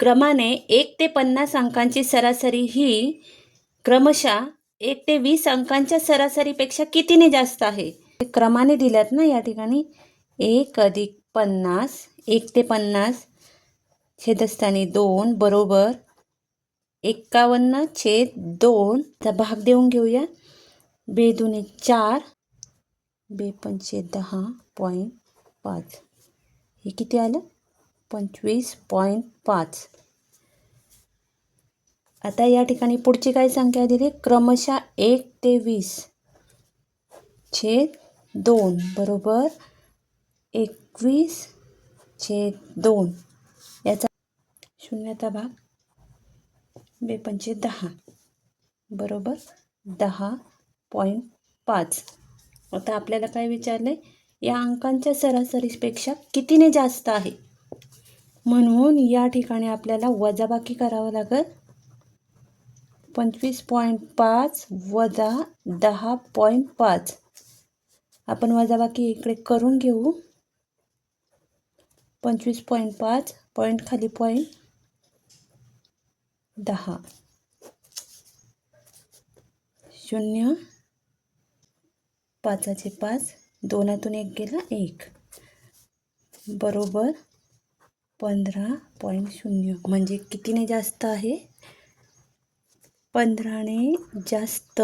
क्रमाने 1 ते 50 अंकांची सरासरी ही क्रमशः 1 ते 20 अंकांच्या सरासरीपेक्षा कितीने जास्त आहे? क्रमाने दिल्यात ना या ठिकाणी. 1 अधिक 50, 1 ते 50 छेदस्थानी 2 बरोबर 51/2 चा भाग देऊन घेऊया. 2 दुणे 4, 2 पंचे 10.5. हे किती आलं? 25.5. आता या ठिकाणी पुढची काय संख्या दिली? क्रमशः 1 ते 20 छेद 2 बरोबर 21/2 याचा शून्याचा भाग 2 पंचे 10 बरोबर 10.5. आता आपल्याला काय विचारले? या अंकांच्या सरासरीपेक्षा कितीने जास्त आहे? म्हणून या ठिकाणी आपल्याला वजाबाकी करावं लागेल. 25.5 वजा 10.5. आपण वजाबाकी इकडे करून घेऊ. 25.5 पॉईंट खाली पॉईंट 10 0 5चे 5 2तून 1 गेला 1 बरोबर 15.0. म्हणजे कितीने जास्त आहे? 15ने जास्त.